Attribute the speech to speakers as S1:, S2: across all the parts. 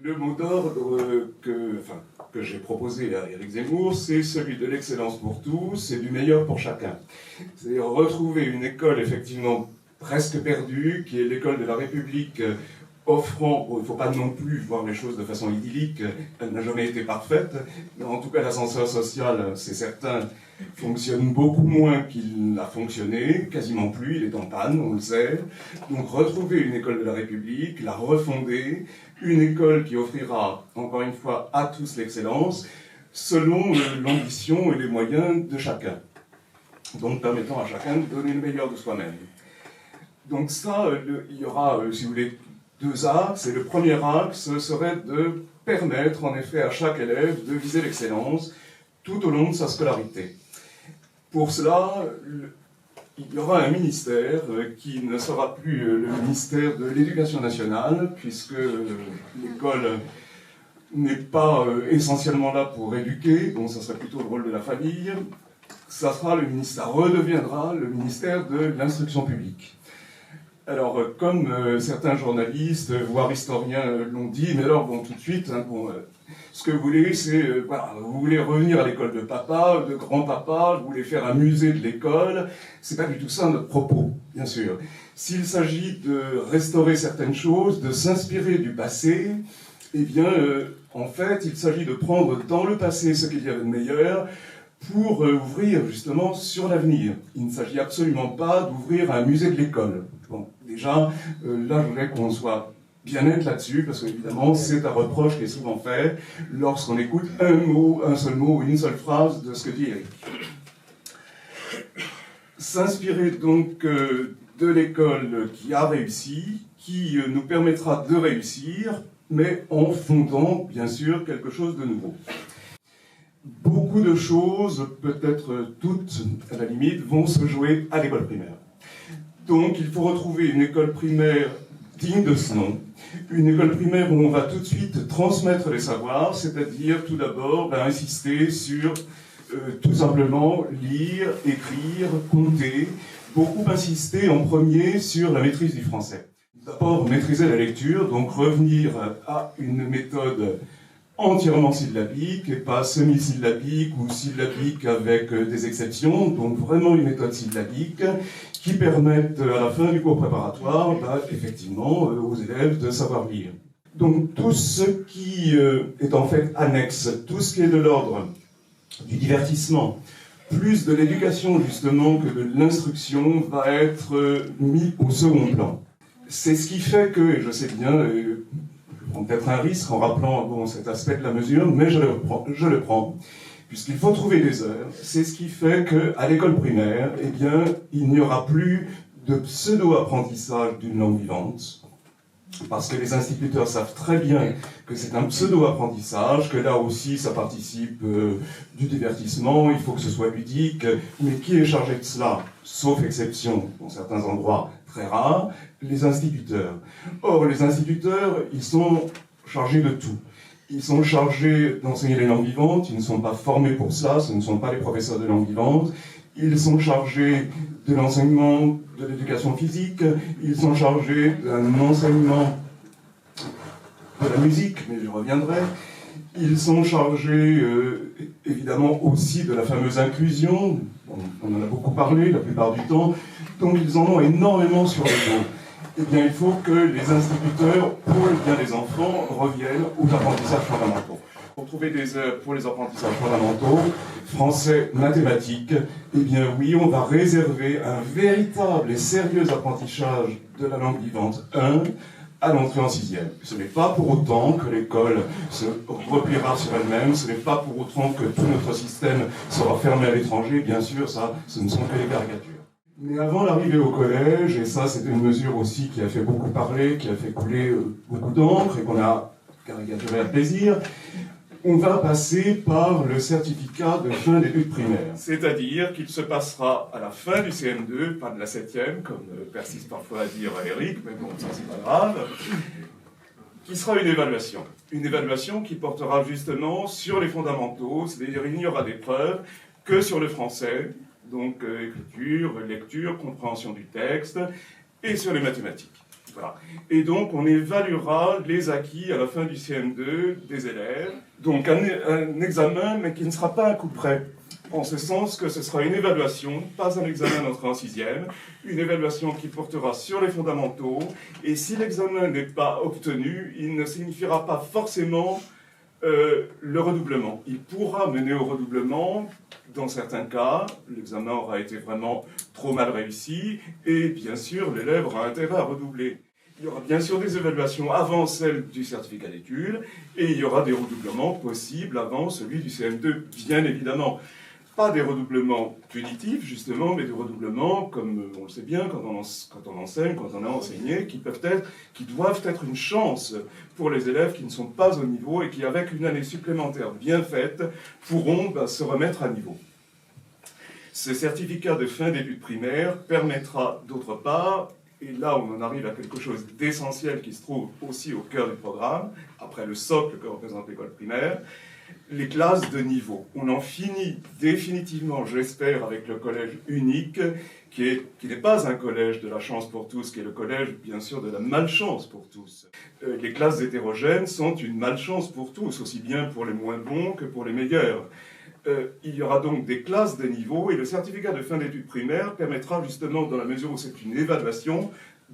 S1: Le mot d'ordre que j'ai proposé à Éric Zemmour, c'est celui de l'excellence pour tous et du meilleur pour chacun. C'est-à-dire retrouver une école effectivement presque perdue, qui est l'école de la République, offrant, bon, il ne faut pas non plus voir les choses de façon idyllique, elle n'a jamais été parfaite, mais en tout cas l'ascenseur social, c'est certain, fonctionne beaucoup moins qu'il a fonctionné, quasiment plus, il est en panne, on le sait. Donc retrouver une école de la République, la refonder, une école qui offrira, encore une fois, à tous l'excellence, selon l'ambition et les moyens de chacun. Donc permettant à chacun de donner le meilleur de soi-même. Donc ça, il y aura, si vous voulez, deux axes, et le premier axe serait de permettre en effet à chaque élève de viser l'excellence tout au long de sa scolarité. Pour cela, il y aura un ministère qui ne sera plus le ministère de l'Éducation nationale, puisque l'école n'est pas essentiellement là pour éduquer, donc ça serait plutôt le rôle de la famille. Ça redeviendra le ministère de l'Instruction publique. Alors, comme certains journalistes, voire historiens l'ont dit, mais alors, bon, tout de suite, hein, ce que vous voulez, c'est, voilà, vous voulez revenir à l'école de papa, de grand-papa, vous voulez faire un musée de l'école, c'est pas du tout ça notre propos, bien sûr. S'il s'agit de restaurer certaines choses, de s'inspirer du passé, eh bien, en fait, il s'agit de prendre dans le passé ce qu'il y avait de meilleur, pour ouvrir justement sur l'avenir. Il ne s'agit absolument pas d'ouvrir un musée de l'école. Bon, déjà, là, je voudrais qu'on soit bien net là-dessus, parce qu'évidemment, c'est un reproche qui est souvent fait lorsqu'on écoute un seul mot ou une seule phrase de ce que dit Éric. S'inspirer donc de l'école qui a réussi, qui nous permettra de réussir, mais en fondant, bien sûr, quelque chose de nouveau. Beaucoup de choses, peut-être toutes à la limite, vont se jouer à l'école primaire. Donc il faut retrouver une école primaire digne de ce nom, une école primaire où on va tout de suite transmettre les savoirs, c'est-à-dire tout d'abord insister sur tout simplement lire, écrire, compter, beaucoup insister en premier sur la maîtrise du français. D'abord maîtriser la lecture, donc revenir à une méthode entièrement syllabique et pas semi-syllabique ou syllabique avec des exceptions, donc vraiment une méthode syllabique qui permette à la fin du cours préparatoire, effectivement, aux élèves de savoir lire. Donc tout ce qui est en fait annexe, tout ce qui est de l'ordre du divertissement, plus de l'éducation justement que de l'instruction, va être mis au second plan. C'est ce qui fait que, et je sais bien, on peut-être un risque en rappelant cet aspect de la mesure, mais je le prends, puisqu'il faut trouver des heures. C'est ce qui fait qu'à l'école primaire, eh bien, il n'y aura plus de pseudo-apprentissage d'une langue vivante, parce que les instituteurs savent très bien que c'est un pseudo-apprentissage, que là aussi ça participe du divertissement, il faut que ce soit ludique, mais qui est chargé de cela, sauf exception, dans certains endroits très rares, les instituteurs. Or, les instituteurs, ils sont chargés de tout. Ils sont chargés d'enseigner les langues vivantes, ils ne sont pas formés pour ça, ce ne sont pas les professeurs de langues vivantes. Ils sont chargés de l'enseignement de l'éducation physique, ils sont chargés d'un enseignement de la musique, mais je reviendrai. Ils sont chargés, évidemment, aussi de la fameuse inclusion. On en a beaucoup parlé la plupart du temps. Donc, ils en ont énormément sur le dos. Eh bien, il faut que les instituteurs, pour le bien des enfants, reviennent aux apprentissages fondamentaux. Pour trouver des heures pour les apprentissages fondamentaux, français, mathématiques, eh bien oui, on va réserver un véritable et sérieux apprentissage de la langue vivante 1 à l'entrée en 6e. Ce n'est pas pour autant que l'école se repliera sur elle-même, ce n'est pas pour autant que tout notre système sera fermé à l'étranger, bien sûr, ça, ce ne sont que les caricatures. Mais avant l'arrivée au collège, et ça c'était une mesure aussi qui a fait beaucoup parler, qui a fait couler beaucoup d'encre et qu'on a caricaturé à plaisir, on va passer par le certificat de fin d'études primaires. C'est-à-dire qu'il se passera à la fin du CM2, pas de la 7e, comme persiste parfois à dire Eric, mais bon, ça c'est pas grave, qui sera une évaluation. Une évaluation qui portera justement sur les fondamentaux, c'est-à-dire il n'y aura d'épreuves que sur le français, donc écriture, lecture, compréhension du texte, et sur les mathématiques. Voilà. Et donc, on évaluera les acquis à la fin du CM2 des élèves. Donc, un examen, mais qui ne sera pas un coup près. En ce sens que ce sera une évaluation, pas un examen d'entrée en sixième, une évaluation qui portera sur les fondamentaux. Et si l'examen n'est pas obtenu, il ne signifiera pas forcément le redoublement. Il pourra mener au redoublement. Dans certains cas, l'examen aura été vraiment trop mal réussi et bien sûr, l'élève aura intérêt à redoubler. Il y aura bien sûr des évaluations avant celle du certificat d'études et il y aura des redoublements possibles avant celui du CM2, bien évidemment. Pas des redoublements punitifs, justement, mais des redoublements, comme on le sait bien, quand on enseigne, quand on a enseigné, qui doivent être une chance pour les élèves qui ne sont pas au niveau et qui, avec une année supplémentaire bien faite, pourront se remettre à niveau. Ce certificat de fin d'études primaires permettra, d'autre part, et là on en arrive à quelque chose d'essentiel qui se trouve aussi au cœur du programme, après le socle que représente l'école primaire, les classes de niveau. On en finit définitivement, j'espère, avec le collège unique, qui n'est pas un collège de la chance pour tous, qui est le collège, bien sûr, de la malchance pour tous. Les classes hétérogènes sont une malchance pour tous, aussi bien pour les moins bons que pour les meilleurs. Il y aura donc des classes de niveau, et le certificat de fin d'études primaires permettra justement, dans la mesure où c'est une évaluation,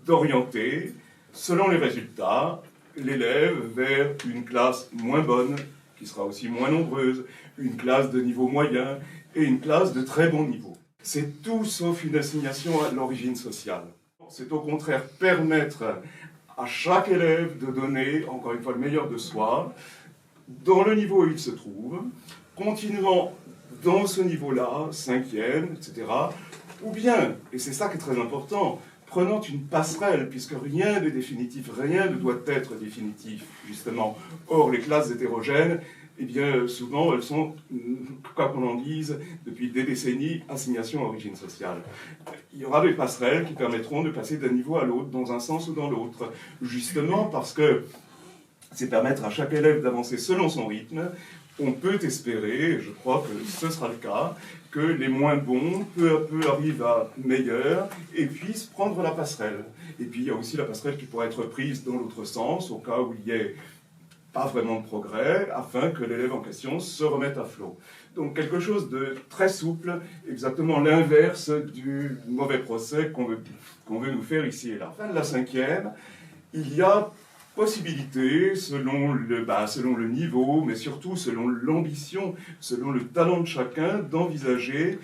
S1: d'orienter, selon les résultats, l'élève vers une classe moins bonne, qui sera aussi moins nombreuse, une classe de niveau moyen et une classe de très bon niveau. C'est tout sauf une assignation à l'origine sociale. C'est au contraire permettre à chaque élève de donner, encore une fois, le meilleur de soi, dans le niveau où il se trouve, continuant dans ce niveau-là, 5e, etc., ou bien, et c'est ça qui est très important, prenant une passerelle, puisque rien n'est définitif, rien ne doit être définitif, justement. Or, les classes hétérogènes, eh bien, souvent, elles sont, quoi qu'on en dise, depuis des décennies, assignation à origine sociale. Il y aura des passerelles qui permettront de passer d'un niveau à l'autre, dans un sens ou dans l'autre, justement parce que c'est permettre à chaque élève d'avancer selon son rythme. On peut espérer, et je crois que ce sera le cas, que les moins bons, peu à peu, arrivent à meilleurs et puissent prendre la passerelle. Et puis, il y a aussi la passerelle qui pourra être prise dans l'autre sens, au cas où il n'y ait pas vraiment de progrès, afin que l'élève en question se remette à flot. Donc, quelque chose de très souple, exactement l'inverse du mauvais procès qu'on veut nous faire ici et là. À la fin de la 5e, il y a possibilité, selon le niveau, mais surtout selon l'ambition, selon le talent de chacun, d'envisager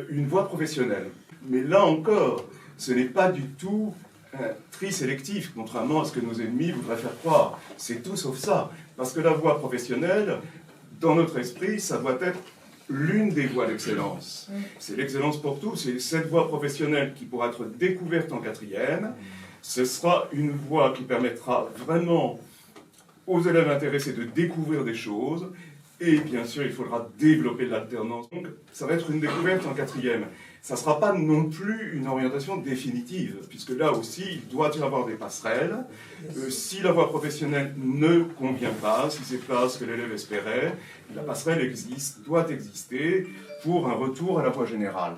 S1: une voie professionnelle. Mais là encore, ce n'est pas du tout un tri sélectif, contrairement à ce que nos ennemis voudraient faire croire. C'est tout sauf ça. Parce que la voie professionnelle, dans notre esprit, ça doit être l'une des voies d'excellence. C'est l'excellence pour tous, c'est cette voie professionnelle qui pourra être découverte en 4e. Ce sera une voie qui permettra vraiment aux élèves intéressés de découvrir des choses. Et bien sûr, il faudra développer l'alternance. Donc, ça va être une découverte en 4e. Ça ne sera pas non plus une orientation définitive, puisque là aussi, il doit y avoir des passerelles. Si la voie professionnelle ne convient pas, si ce n'est pas ce que l'élève espérait, la passerelle doit exister pour un retour à la voie générale.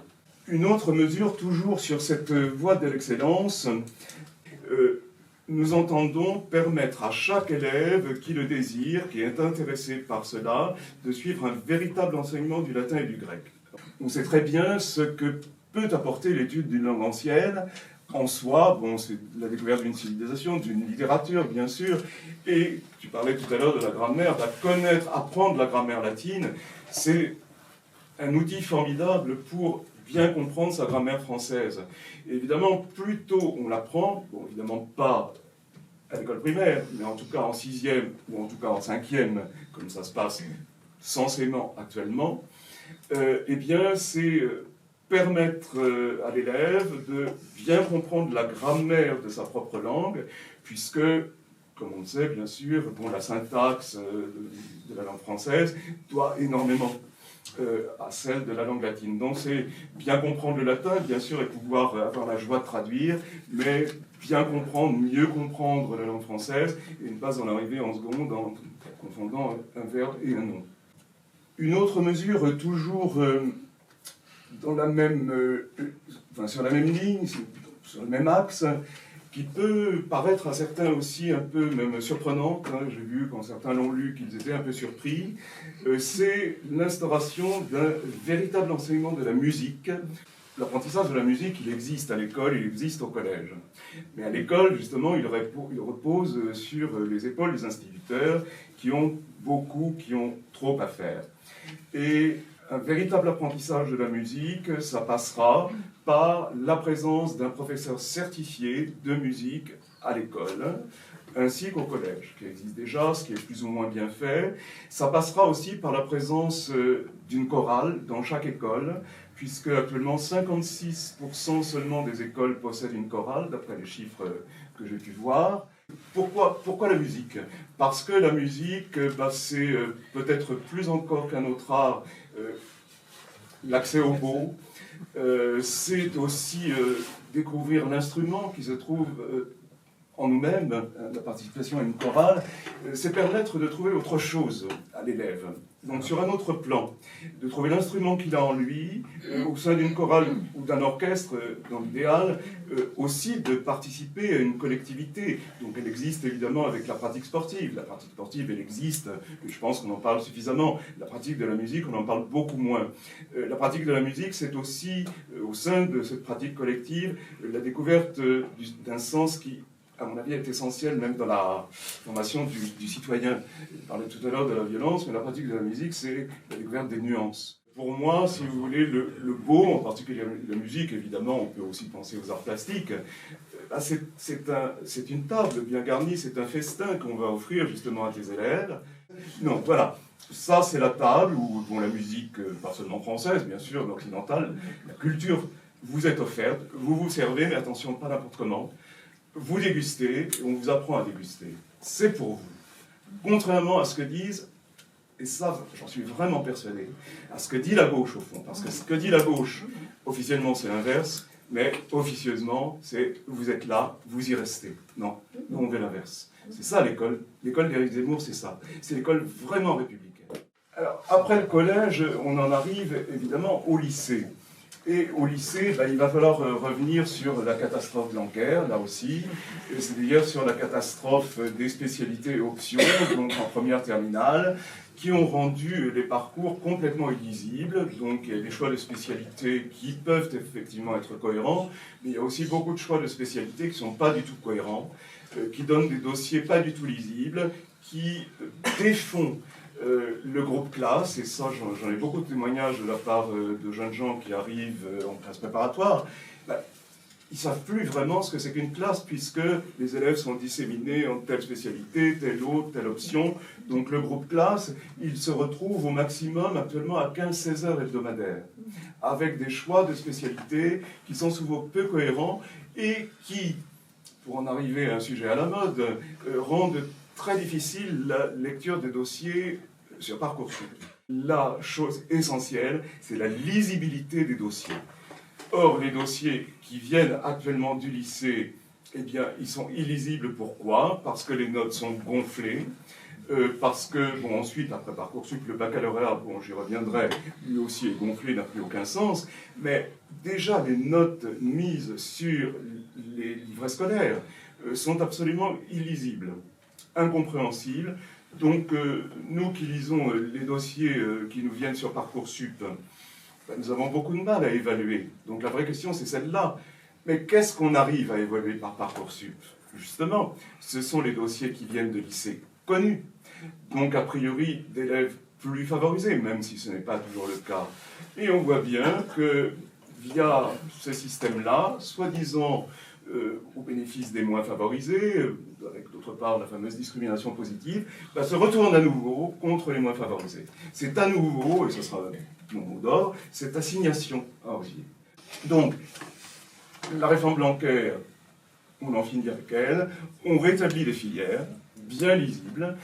S1: Une autre mesure, toujours sur cette voie de l'excellence, nous entendons permettre à chaque élève qui le désire, qui est intéressé par cela, de suivre un véritable enseignement du latin et du grec. On sait très bien ce que peut apporter l'étude d'une langue ancienne. En soi, c'est la découverte d'une civilisation, d'une littérature, bien sûr. Et tu parlais tout à l'heure de la grammaire, apprendre la grammaire latine, c'est un outil formidable pour bien comprendre sa grammaire française. Et évidemment, plus tôt on l'apprend, évidemment pas à l'école primaire, mais en tout cas en 6e ou en tout cas en 5e, comme ça se passe censément actuellement, eh bien c'est permettre à l'élève de bien comprendre la grammaire de sa propre langue, puisque, comme on le sait bien sûr, la syntaxe de la langue française doit énormément à celle de la langue latine. Donc c'est bien comprendre le latin, bien sûr, et pouvoir avoir la joie de traduire, mais bien comprendre, mieux comprendre la langue française, et ne pas en arriver en seconde en confondant un verbe et un nom. Une autre mesure, toujours dans sur la même ligne, sur le même axe, qui peut paraître à certains aussi un peu même surprenante. Hein, j'ai vu quand certains l'ont lu qu'ils étaient un peu surpris. C'est l'instauration d'un véritable enseignement de la musique. L'apprentissage de la musique, il existe à l'école, il existe au collège. Mais à l'école, justement, il repose sur les épaules des instituteurs qui ont trop à faire. Et un véritable apprentissage de la musique, ça passera par la présence d'un professeur certifié de musique à l'école, ainsi qu'au collège, qui existe déjà, ce qui est plus ou moins bien fait. Ça passera aussi par la présence d'une chorale dans chaque école, puisque actuellement 56% seulement des écoles possèdent une chorale, d'après les chiffres que j'ai pu voir. Pourquoi la musique? Parce que la musique, c'est peut-être plus encore qu'un autre art, l'accès au beau, c'est aussi découvrir l'instrument qui se trouve en nous-mêmes, la participation à une chorale, c'est permettre de trouver autre chose à l'élève. Donc sur un autre plan, de trouver l'instrument qu'il a en lui, au sein d'une chorale ou d'un orchestre, dans l'idéal, aussi de participer à une collectivité. Donc elle existe évidemment avec la pratique sportive. La pratique sportive, elle existe, et je pense qu'on en parle suffisamment. La pratique de la musique, on en parle beaucoup moins. La pratique de la musique, c'est aussi, au sein de cette pratique collective, la découverte d'un sens qui, à mon avis, est essentiel même dans la formation du citoyen. Je parlais tout à l'heure de la violence, mais la pratique de la musique, c'est la découverte des nuances. Pour moi, si vous voulez, le beau, en particulier la musique, évidemment, on peut aussi penser aux arts plastiques, c'est une table bien garnie, c'est un festin qu'on va offrir justement à tes élèves. Non, voilà. Ça, c'est la table où la musique, pas seulement française, bien sûr, mais occidentale, la culture vous est offerte, vous vous servez, mais attention, pas n'importe comment. Vous dégustez, et on vous apprend à déguster. C'est pour vous. Contrairement à ce que disent, et ça, j'en suis vraiment persuadé, à ce que dit la gauche, au fond. Parce que ce que dit la gauche, officiellement, c'est l'inverse, mais officieusement, c'est vous êtes là, vous y restez. Non, nous, on veut l'inverse. C'est ça, l'école. L'école d'Éric Zemmour, c'est ça. C'est l'école vraiment républicaine. Alors, après le collège, on en arrive, évidemment, au lycée. Et au lycée, il va falloir revenir sur la catastrophe Blanquer, là aussi, c'est-à-dire sur la catastrophe des spécialités et options, donc en première terminale, qui ont rendu les parcours complètement illisibles. Donc il y a des choix de spécialités qui peuvent effectivement être cohérents, mais il y a aussi beaucoup de choix de spécialités qui ne sont pas du tout cohérents, qui donnent des dossiers pas du tout lisibles, qui défont le groupe classe, et ça j'en ai beaucoup de témoignages de la part de jeunes gens qui arrivent en classe préparatoire, ils ne savent plus vraiment ce que c'est qu'une classe, puisque les élèves sont disséminés en telle spécialité, telle autre, telle option. Donc le groupe classe, il se retrouve au maximum actuellement à 15-16 heures hebdomadaires, avec des choix de spécialités qui sont souvent peu cohérents et qui, pour en arriver à un sujet à la mode, rendent très difficile la lecture des dossiers sur Parcoursup. La chose essentielle, c'est la lisibilité des dossiers. Or, les dossiers qui viennent actuellement du lycée, eh bien, ils sont illisibles. Pourquoi? Parce que les notes sont gonflées, parce que, ensuite, après Parcoursup, le baccalauréat, j'y reviendrai, lui aussi est gonflé, n'a plus aucun sens, mais déjà, les notes mises sur les livrets scolaires sont absolument illisibles, incompréhensibles. Donc, nous qui lisons les dossiers qui nous viennent sur Parcoursup, nous avons beaucoup de mal à évaluer. Donc, la vraie question, c'est celle-là. Mais qu'est-ce qu'on arrive à évaluer par Parcoursup? Justement, ce sont les dossiers qui viennent de lycées connus. Donc, a priori, d'élèves plus favorisés, même si ce n'est pas toujours le cas. Et on voit bien que, via ce système-là, soi-disant au bénéfice des moins favorisés, avec d'autre part la fameuse discrimination positive, se retourne à nouveau contre les moins favorisés. C'est à nouveau, et ce sera mon mot d'ordre, cette assignation à Orgier. Donc, la réforme Blanquer, on en finit avec elle, on rétablit les filières, bien lisibles,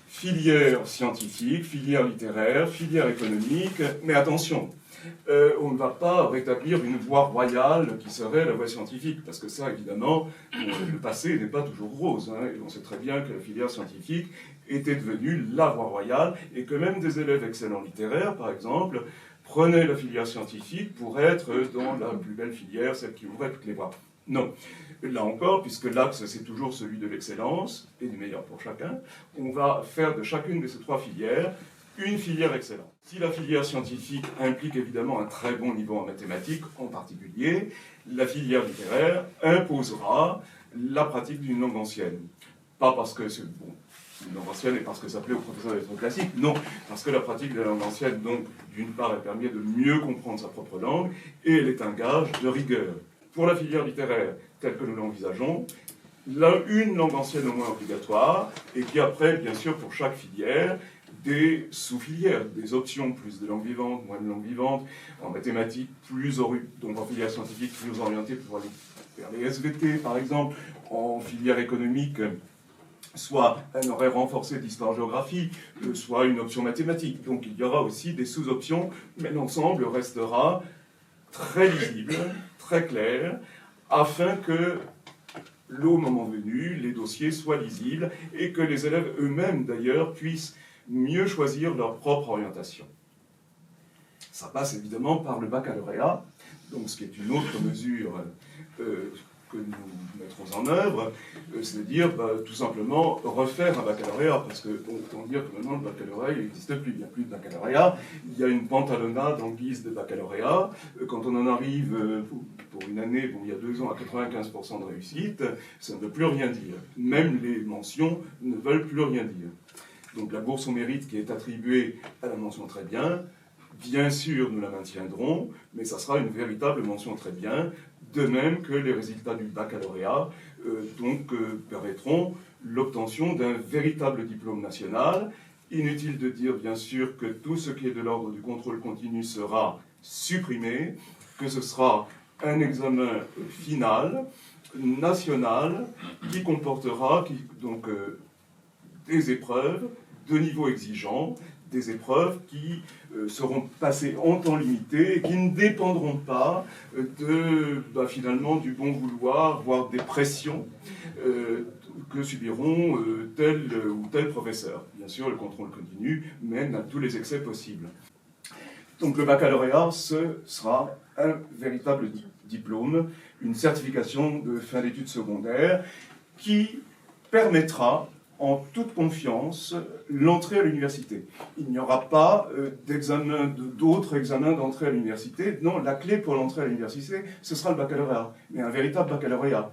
S1: filière scientifique, filière littéraire, filière économique, mais attention, on ne va pas rétablir une voie royale qui serait la voie scientifique, parce que ça, évidemment, le passé n'est pas toujours rose, hein, et on sait très bien que la filière scientifique était devenue la voie royale, et que même des élèves excellents littéraires, par exemple, prenaient la filière scientifique pour être dans la plus belle filière, celle qui ouvrait toutes les voies. Non. Là encore, puisque l'axe c'est toujours celui de l'excellence et du meilleur pour chacun, on va faire de chacune de ces trois filières une filière excellente. Si la filière scientifique implique évidemment un très bon niveau en mathématiques en particulier, la filière littéraire imposera la pratique d'une langue ancienne. Pas parce que c'est bon, une langue ancienne et parce que ça plaît aux professeurs des lettres classiques, non, parce que la pratique de la langue ancienne, donc, d'une part, elle permet de mieux comprendre sa propre langue et elle est un gage de rigueur. Pour la filière littéraire, telle que nous l'envisageons, une langue ancienne au moins obligatoire, et puis après, bien sûr, pour chaque filière, des sous-filières, des options, plus de langue vivante, moins de langue vivante, en mathématiques, donc en filière scientifique, plus orientée pour aller vers les SVT, par exemple, en filière économique, soit un horaire renforcé d'histoire-géographie, soit une option mathématique. Donc il y aura aussi des sous-options, mais l'ensemble restera très lisible, très clair, afin que, au moment venu, les dossiers soient lisibles et que les élèves eux-mêmes, d'ailleurs, puissent mieux choisir leur propre orientation. Ça passe évidemment par le baccalauréat, donc ce qui est une autre mesure que nous mettrons en œuvre, c'est-à-dire tout simplement refaire un baccalauréat, parce que autant dire que maintenant le baccalauréat n'existe plus, il n'y a plus de baccalauréat, il y a une pantalonnade en guise de baccalauréat, quand on en arrive pour une année, il y a 2 ans, à 95% de réussite, ça ne veut plus rien dire, même les mentions ne veulent plus rien dire. Donc la bourse au mérite qui est attribuée à la mention très bien sûr nous la maintiendrons, mais ça sera une véritable mention très bien, de même que les résultats du baccalauréat permettront l'obtention d'un véritable diplôme national. Inutile de dire bien sûr que tout ce qui est de l'ordre du contrôle continu sera supprimé, que ce sera un examen final, national, qui comportera des épreuves de niveau exigeant, des épreuves qui seront passées en temps limité et qui ne dépendront pas finalement du bon vouloir, voire des pressions que subiront tel ou tel professeur. Bien sûr, le contrôle continu mène à tous les excès possibles. Donc le baccalauréat, ce sera un véritable diplôme, une certification de fin d'études secondaires qui permettra en toute confiance l'entrée à l'université. Il n'y aura pas d'autres examens d'entrée à l'université. Non, la clé pour l'entrée à l'université, ce sera le baccalauréat, mais un véritable baccalauréat.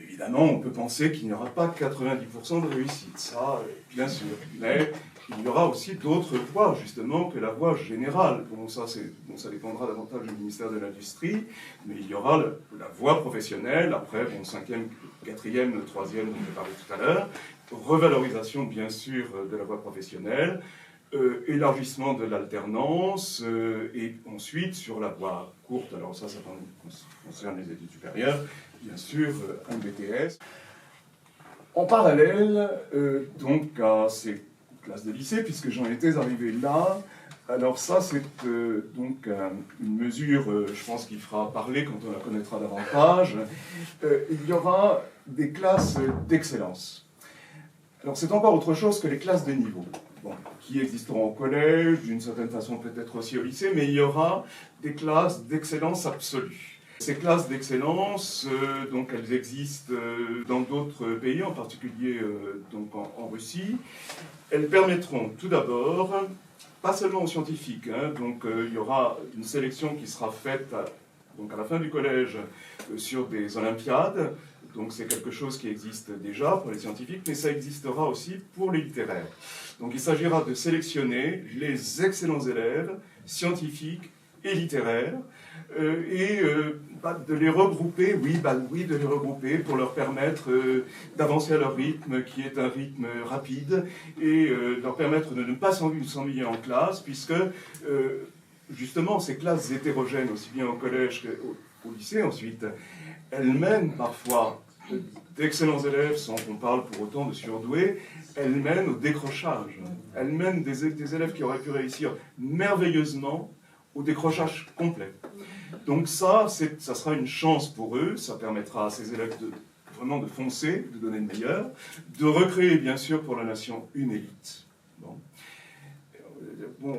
S1: Évidemment, on peut penser qu'il n'y aura pas 90% de réussite, ça, bien sûr, mais il y aura aussi d'autres voies, justement, que la voie générale. Ça dépendra davantage du ministère de l'Industrie, mais il y aura la voie professionnelle, après, 5e, 4e, 3e, dont j'ai parlé tout à l'heure, revalorisation, bien sûr, de la voie professionnelle, élargissement de l'alternance, et ensuite, sur la voie courte, alors ça concerne les études supérieures, bien sûr, un BTS. En parallèle, donc, à ces classes de lycée, puisque j'en étais arrivé là, alors ça, c'est donc une mesure, je pense qu'il fera parler quand on la connaîtra davantage. Il y aura des classes d'excellence. Alors c'est encore autre chose que les classes de niveau, qui existeront au collège, d'une certaine façon peut-être aussi au lycée, mais il y aura des classes d'excellence absolue. Ces classes d'excellence, elles existent dans d'autres pays, en particulier en Russie. Elles permettront tout d'abord, pas seulement aux scientifiques, il y aura une sélection qui sera faite à la fin du collège sur des olympiades. Donc c'est quelque chose qui existe déjà pour les scientifiques, mais ça existera aussi pour les littéraires. Donc il s'agira de sélectionner les excellents élèves scientifiques et littéraires de les regrouper, de les regrouper pour leur permettre d'avancer à leur rythme, qui est un rythme rapide, et leur permettre de ne pas s'ennuyer en classe, puisque justement ces classes hétérogènes, aussi bien au collège qu'au lycée ensuite, elles mènent parfois d'excellents élèves, sans qu'on parle pour autant de surdoués, elles mènent au décrochage. Elles mènent des élèves qui auraient pu réussir merveilleusement au décrochage complet. Donc ça sera une chance pour eux, ça permettra à ces élèves vraiment de foncer, de donner le meilleur, de recréer bien sûr pour la nation une élite.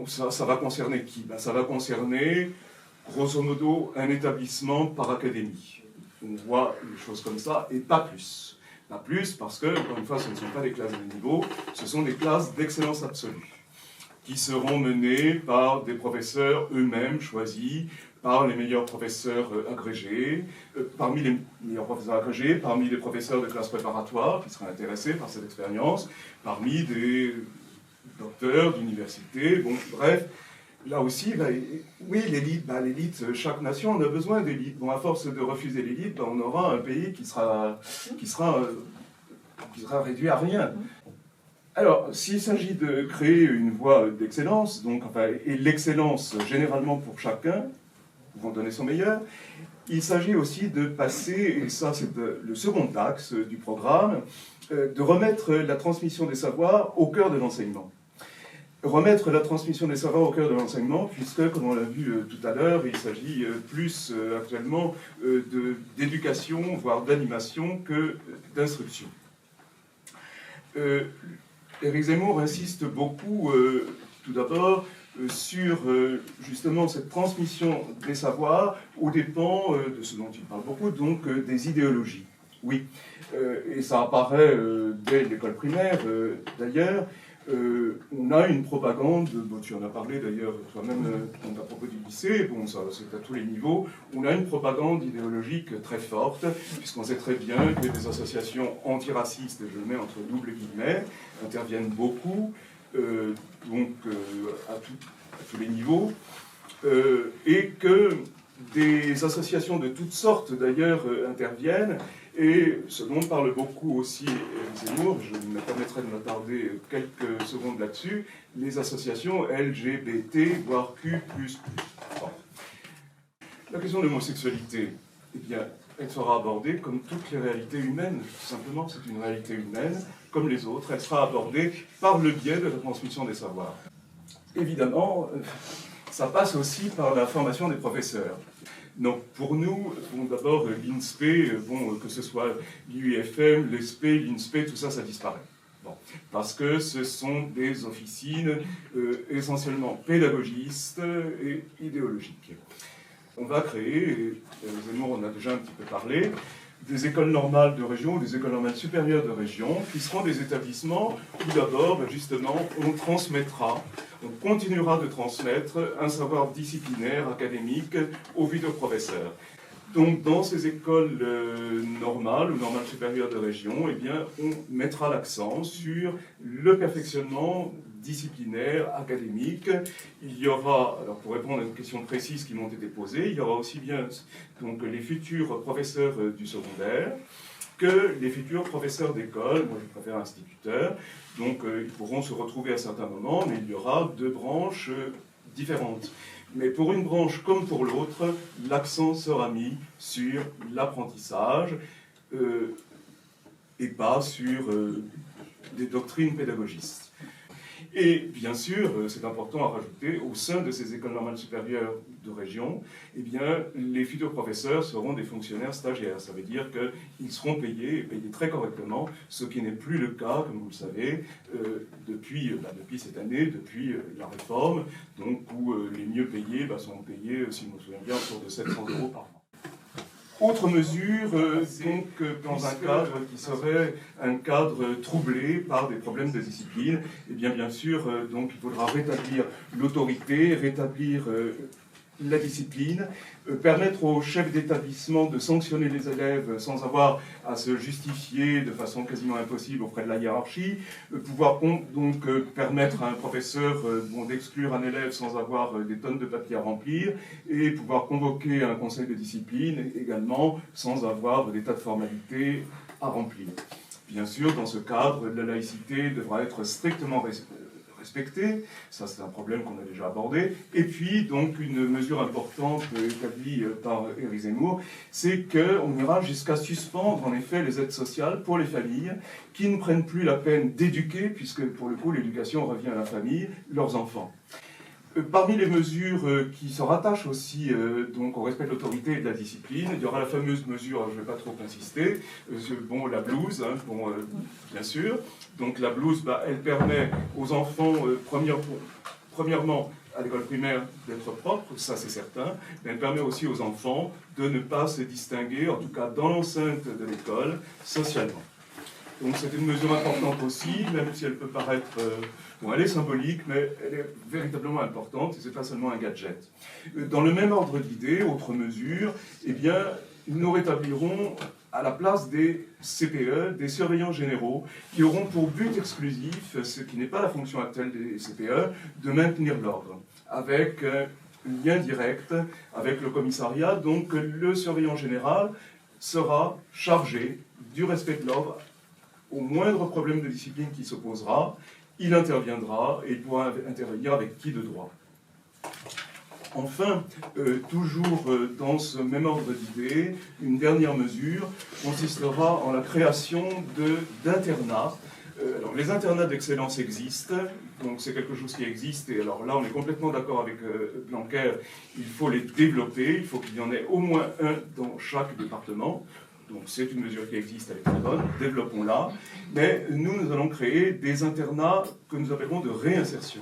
S1: Ça va concerner qui ? Ça va concerner grosso modo un établissement par académie. on voit les choses comme ça, et pas plus. Pas plus parce que, encore une fois, ce ne sont pas des classes de niveau, ce sont des classes d'excellence absolue, qui seront menées par des professeurs eux-mêmes choisis, par les meilleurs professeurs agrégés, parmi les meilleurs professeurs agrégés, parmi les professeurs de classes préparatoires qui seraient intéressés par cette expérience, parmi des docteurs d'université, bon, bref. Là aussi, oui, l'élite, chaque nation en a besoin d'élite. Bon, à force de refuser l'élite, on aura un pays qui sera réduit à rien. Alors, s'il s'agit de créer une voie d'excellence, donc, enfin, et l'excellence généralement pour chacun, vont donner son meilleur, il s'agit aussi de passer, et ça c'est le second axe du programme, de remettre la transmission des savoirs au cœur de l'enseignement. Remettre la transmission des savoirs au cœur de l'enseignement, puisque, comme on l'a vu tout à l'heure, il s'agit plus actuellement d'éducation, voire d'animation, que d'instruction. Éric Zemmour insiste beaucoup, tout d'abord, sur justement cette transmission des savoirs aux dépens de ce dont il parle beaucoup, donc des idéologies. Oui, et ça apparaît dès l'école primaire, d'ailleurs. On a une propagande, bon, tu en as parlé d'ailleurs toi-même à propos du lycée, bon, ça c'est à tous les niveaux, on a une propagande idéologique très forte, puisqu'on sait très bien que des associations antiracistes, et je le mets entre double guillemets, interviennent beaucoup, à tous les niveaux, et que des associations de toutes sortes d'ailleurs interviennent. Et ce dont parle beaucoup aussi Éric Zemmour, je me permettrai de m'attarder quelques secondes là-dessus, les associations LGBT, voire Q++. Bon. La question de l'homosexualité, eh bien, elle sera abordée comme toutes les réalités humaines. Tout simplement, c'est une réalité humaine, comme les autres. Elle sera abordée par le biais de la transmission des savoirs. Évidemment, ça passe aussi par la formation des professeurs. Donc pour nous, bon, d'abord l'INSPE, bon, que ce soit l'UIFM, l'ESPE, l'INSPE, tout ça, ça disparaît. Bon, parce que ce sont des officines essentiellement pédagogistes et idéologiques. On va créer, et Zemmour en a déjà un petit peu parlé, des écoles normales de région, des écoles normales supérieures de région, qui seront des établissements où d'abord, justement, on transmettra, on continuera de transmettre un savoir disciplinaire, académique, aux futurs professeurs. Donc, dans ces écoles normales ou normales supérieures de région, eh bien, on mettra l'accent sur le perfectionnement disciplinaire, académique. Il y aura, alors pour répondre à une question précise qui m'ont été posées, il y aura aussi bien donc, les futurs professeurs du secondaire que les futurs professeurs d'école, moi je préfère instituteurs, donc ils pourront se retrouver à certains moments, mais il y aura deux branches différentes. Mais pour une branche comme pour l'autre, l'accent sera mis sur l'apprentissage et pas sur des doctrines pédagogistes. Et bien sûr, c'est important à rajouter, au sein de ces écoles normales supérieures de région, eh bien, les futurs professeurs seront des fonctionnaires stagiaires. Ça veut dire qu'ils seront payés, et payés très correctement, ce qui n'est plus le cas, comme vous le savez, depuis cette année, depuis la réforme, donc où les mieux payés sont payés, si je me souviens bien, autour de 700 € par mois. Autre mesure, donc, dans un cadre qui serait un cadre troublé par des problèmes de discipline, eh bien sûr, donc, il faudra rétablir l'autorité, rétablir la discipline, permettre aux chefs d'établissement de sanctionner les élèves sans avoir à se justifier de façon quasiment impossible auprès de la hiérarchie, pouvoir donc permettre à un professeur d'exclure un élève sans avoir des tonnes de papier à remplir, et pouvoir convoquer un conseil de discipline également sans avoir des tas de formalités à remplir. Bien sûr, dans ce cadre, la laïcité devra être strictement respectée, ça c'est un problème qu'on a déjà abordé, et puis donc une mesure importante établie par Éric Zemmour, c'est qu'on ira jusqu'à suspendre en effet les aides sociales pour les familles qui ne prennent plus la peine d'éduquer, puisque pour le coup l'éducation revient à la famille, leurs enfants. Parmi les mesures qui se rattachent aussi donc au respect de l'autorité et de la discipline, il y aura la fameuse mesure, je ne vais pas trop insister, la blouse, bien sûr. Donc la blouse, elle permet aux enfants, premièrement, à l'école primaire d'être propre, ça c'est certain, mais elle permet aussi aux enfants de ne pas se distinguer, en tout cas dans l'enceinte de l'école, socialement. Donc c'est une mesure importante aussi, même si elle peut paraître... bon, elle est symbolique, mais elle est véritablement importante, et ce n'est pas seulement un gadget. Dans le même ordre d'idées, autre mesure, eh bien, nous rétablirons à la place des CPE, des surveillants généraux, qui auront pour but exclusif, ce qui n'est pas la fonction actuelle des CPE, de maintenir l'ordre, avec un lien direct avec le commissariat. Donc le surveillant général sera chargé du respect de l'ordre. Au moindre problème de discipline qui se posera, il interviendra et il pourra intervenir avec qui de droit. Enfin, toujours dans ce même ordre d'idées, une dernière mesure consistera en la création d'internats. Alors, les internats d'excellence existent, donc c'est quelque chose qui existe, et alors là on est complètement d'accord avec Blanquer, il faut les développer, il faut qu'il y en ait au moins un dans chaque département. Donc c'est une mesure qui existe, elle est très bonne, développons-la. Mais nous allons créer des internats que nous appellerons de réinsertion.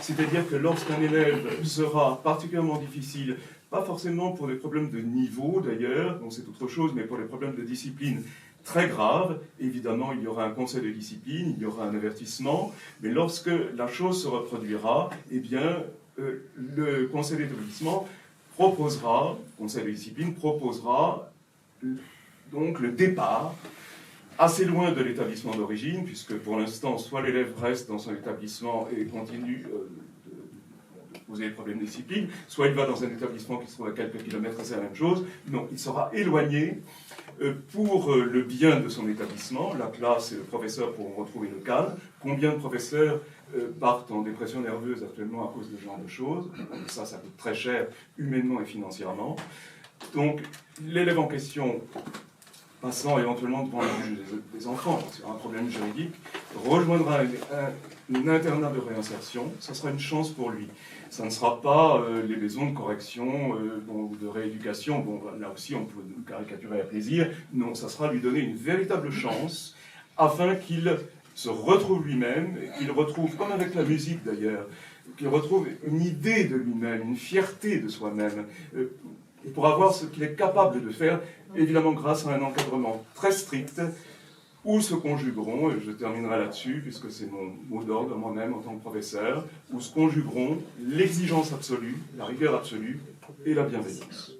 S1: C'est-à-dire que lorsqu'un élève sera particulièrement difficile, pas forcément pour des problèmes de niveau d'ailleurs, donc c'est autre chose, mais pour des problèmes de discipline très graves, évidemment il y aura un conseil de discipline, il y aura un avertissement, mais lorsque la chose se reproduira, eh bien le conseil d'établissement proposera, le conseil de discipline proposera donc le départ assez loin de l'établissement d'origine, puisque pour l'instant, soit l'élève reste dans son établissement et continue de poser des problèmes de discipline, soit il va dans un établissement qui se trouve à quelques kilomètres et c'est la même chose. Non, il sera éloigné pour le bien de son établissement. La classe et le professeur pourront retrouver le calme. Combien de professeurs partent en dépression nerveuse actuellement à cause de ce genre de choses? Ça coûte très cher humainement et financièrement. Donc, l'élève en question, passant éventuellement devant le juge des enfants, sur un problème juridique, rejoindra un internat de réinsertion, ça sera une chance pour lui. Ça ne sera pas les maisons de correction, de rééducation, bon, là aussi on peut caricaturer à plaisir, non, ça sera lui donner une véritable chance, afin qu'il se retrouve lui-même, qu'il retrouve, comme avec la musique d'ailleurs, qu'il retrouve une idée de lui-même, une fierté de soi-même, et pour avoir ce qu'il est capable de faire, évidemment grâce à un encadrement très strict, où se conjugueront, et je terminerai là-dessus, puisque c'est mon mot d'ordre moi-même en tant que professeur, où se conjugueront l'exigence absolue, la rigueur absolue et la bienveillance.